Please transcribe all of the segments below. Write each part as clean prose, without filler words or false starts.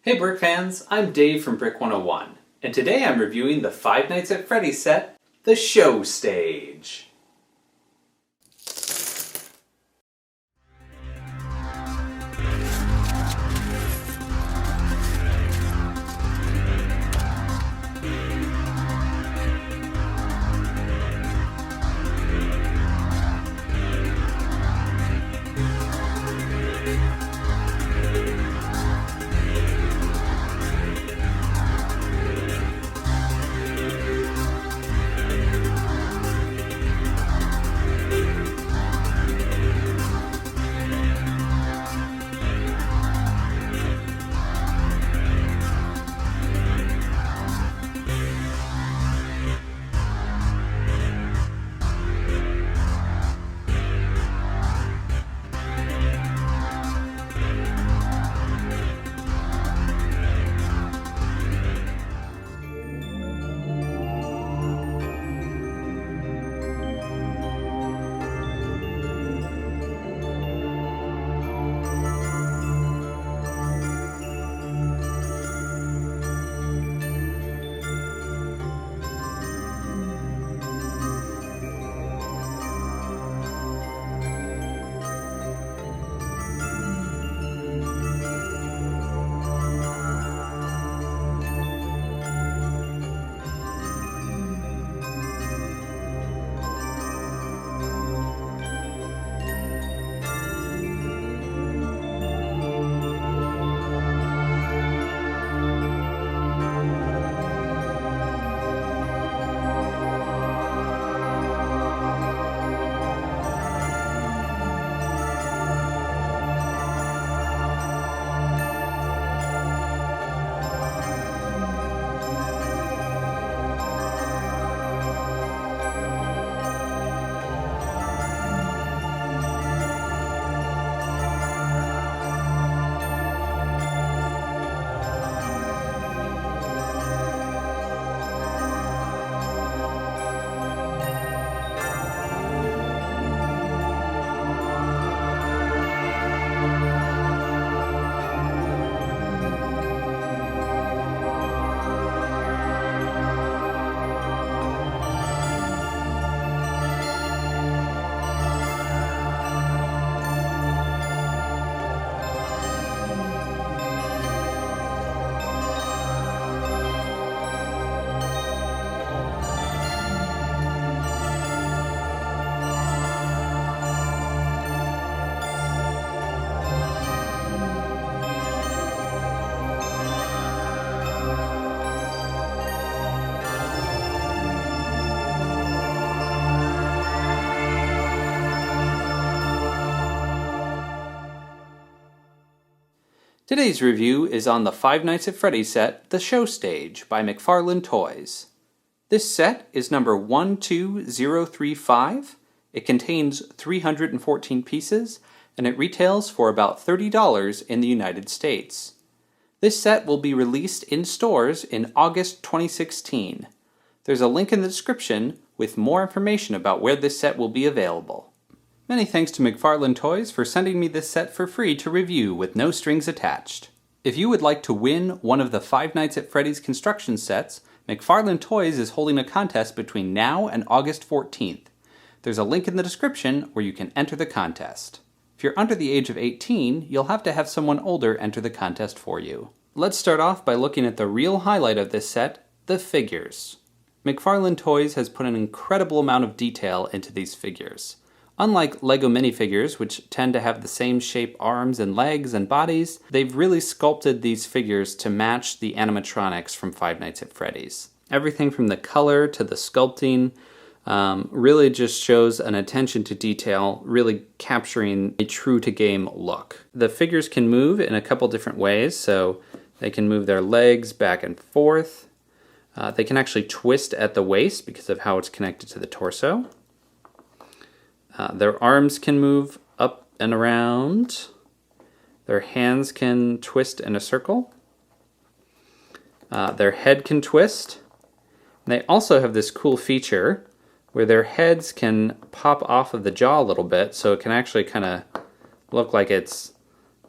Hey Brick fans, I'm Dave from Brick 101, and today I'm reviewing the Five Nights at Freddy's set, The Show Stage. Today's review is on the Five Nights at Freddy's set, The Show Stage by McFarlane Toys. This set is number 12035. It contains 314 pieces, and it retails for about $30 in the United States. This set will be released in stores in August 2016. There's a link in the description with more information about where this set will be available. Many thanks to McFarlane Toys for sending me this set for free to review with no strings attached. If you would like to win one of the Five Nights at Freddy's construction sets, McFarlane Toys is holding a contest between now and August 14th. There's a link in the description where you can enter the contest. If you're under the age of 18, you'll have to have someone older enter the contest for you. Let's start off by looking at the real highlight of this set, the figures. McFarlane Toys has put an incredible amount of detail into these figures. Unlike LEGO minifigures, which tend to have the same shape arms and legs and bodies, they've really sculpted these figures to match the animatronics from Five Nights at Freddy's. Everything from the color to the sculpting really just shows an attention to detail, really capturing a true-to-game look. The figures can move in a couple different ways, so they can move their legs back and forth. They can actually twist at the waist because of how it's connected to the torso. Their arms can move up and around. Their hands can twist in a circle. Their head can twist. And they also have this cool feature where their heads can pop off of the jaw a little bit, so it can actually kind of look like it's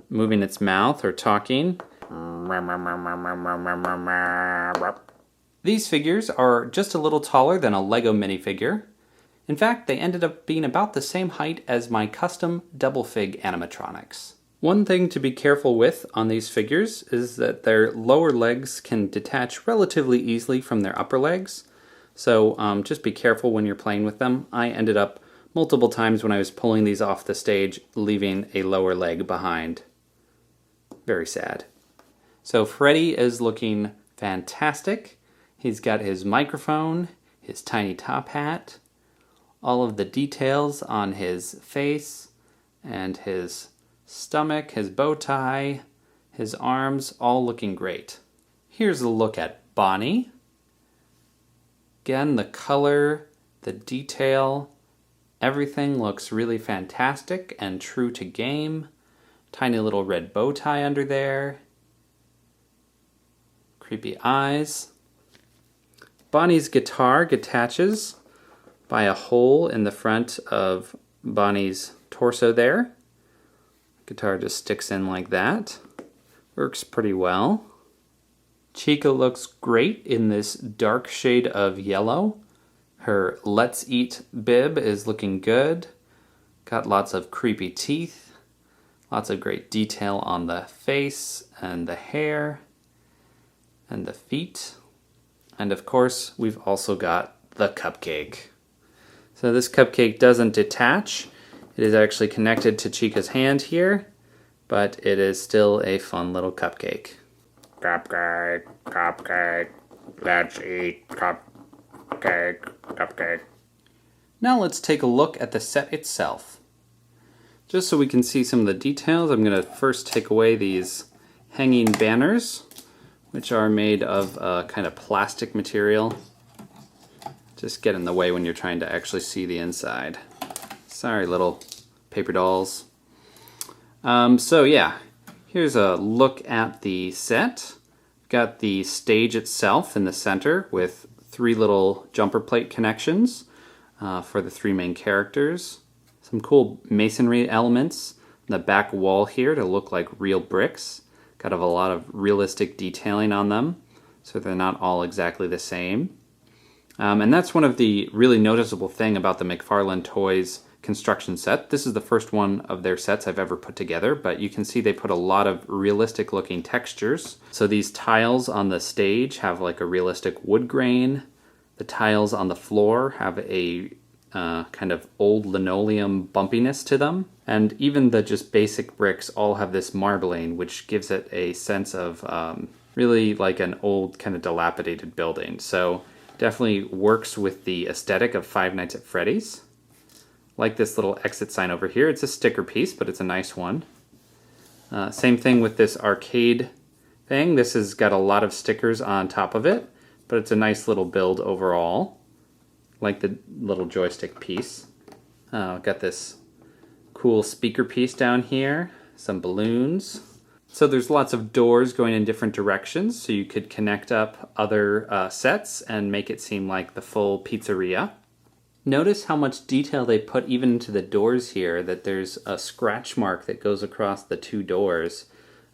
moving its mouth or talking. These figures are just a little taller than a Lego minifigure. In fact, they ended up being about the same height as my custom double fig animatronics. One thing to be careful with on these figures is that their lower legs can detach relatively easily from their upper legs. So just be careful when you're playing with them. I ended up multiple times when I was pulling these off the stage leaving a lower leg behind. Very sad. So Freddy is looking fantastic. He's got his microphone, his tiny top hat, all of the details on his face and his stomach, his bow tie, his arms, all looking great. Here's a look at Bonnie. Again, the color, the detail, everything looks really fantastic and true to game. Tiny little red bow tie under there. Creepy eyes. Bonnie's guitar attaches by a hole in the front of Bonnie's torso there. Guitar just sticks in like that. Works pretty well. Chica looks great in this dark shade of yellow. Her Let's Eat bib is looking good. Got lots of creepy teeth. Lots of great detail on the face and the hair and the feet. And of course, we've also got the cupcake. So this cupcake doesn't detach. It is actually connected to Chica's hand here, but it is still a fun little cupcake. Cupcake, cupcake, let's eat cupcake, cupcake. Now let's take a look at the set itself. Just so we can see some of the details, I'm going to first take away these hanging banners, which are made of a kind of plastic material. Just get in the way when you're trying to actually see the inside. Sorry, little paper dolls. So yeah, here's a look at the set. Got the stage itself in the center with 3 little jumper plate connections for the 3 main characters. Some cool masonry elements in the back wall here to look like real bricks. Got a lot of realistic detailing on them, so they're not all exactly the same. And that's one of the really noticeable thing about the McFarlane Toys construction set. This is the first one of their sets I've ever put together, but you can see they put a lot of realistic looking textures. So these tiles on the stage have like a realistic wood grain. The tiles on the floor have a kind of old linoleum bumpiness to them. And even the just basic bricks all have this marbling, which gives it a sense of really like an old kind of dilapidated building. So definitely works with the aesthetic of Five Nights at Freddy's. Like this little exit sign over here. It's a sticker piece, but it's a nice one. Same thing with this arcade thing. This has got a lot of stickers on top of it, but it's a nice little build overall. Like the little joystick piece. Got this cool speaker piece down here. Some balloons. So there's lots of doors going in different directions, so you could connect up other sets and make it seem like the full pizzeria. Notice how much detail they put even into the doors here, that there's a scratch mark that goes across the 2 doors.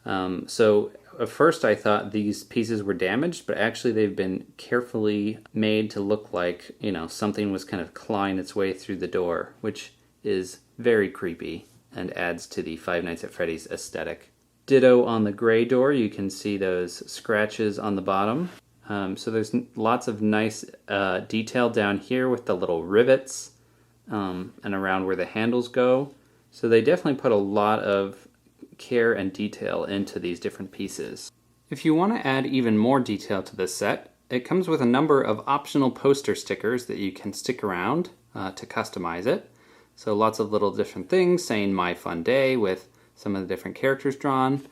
So at first I thought these pieces were damaged, but actually they've been carefully made to look like, you know, something was kind of clawing its way through the door, which is very creepy and adds to the Five Nights at Freddy's aesthetic. Ditto on the gray door, you can see those scratches on the bottom. So there's lots of nice detail down here with the little rivets and around where the handles go. So they definitely put a lot of care and detail into these different pieces. If you want to add even more detail to this set, it comes with a number of optional poster stickers that you can stick around to customize it. So lots of little different things saying "My Fun Day" with some of the different characters drawn.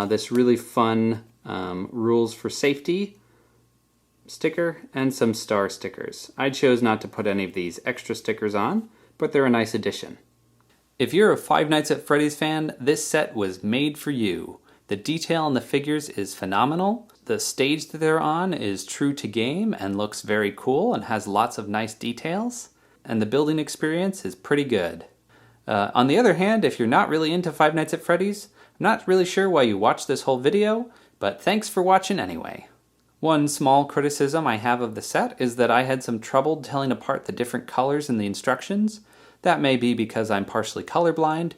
This really fun rules for safety sticker and some star stickers. I chose not to put any of these extra stickers on, but they're a nice addition. If you're a Five Nights at Freddy's fan, this set was made for you. The detail on the figures is phenomenal. The stage that they're on is true to game and looks very cool and has lots of nice details. And the building experience is pretty good. On the other hand, if you're not really into Five Nights at Freddy's, I'm not really sure why you watched this whole video, But thanks for watching anyway. One small criticism I have of the set is that I had some trouble telling apart the different colors in the instructions. That may be because I'm partially colorblind,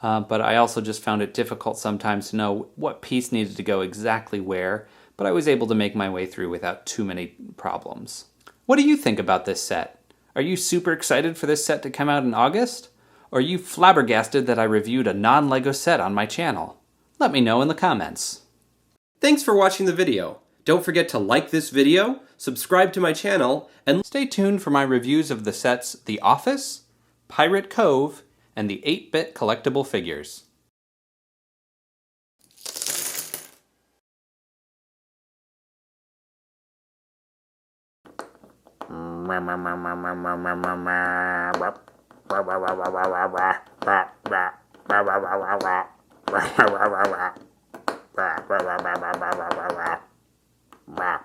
but I also just found it difficult sometimes to know what piece needed to go exactly where, but I was able to make my way through without too many problems. What do you think about this set? Are you super excited for this set to come out in August? Or are you flabbergasted that I reviewed a non-LEGO set on my channel? Let me know in the comments. Thanks for watching the video. Don't forget to like this video, subscribe to my channel, and Stay tuned for my reviews of the sets The Office, Pirate Cove, and the 8-bit collectible figures. Wow.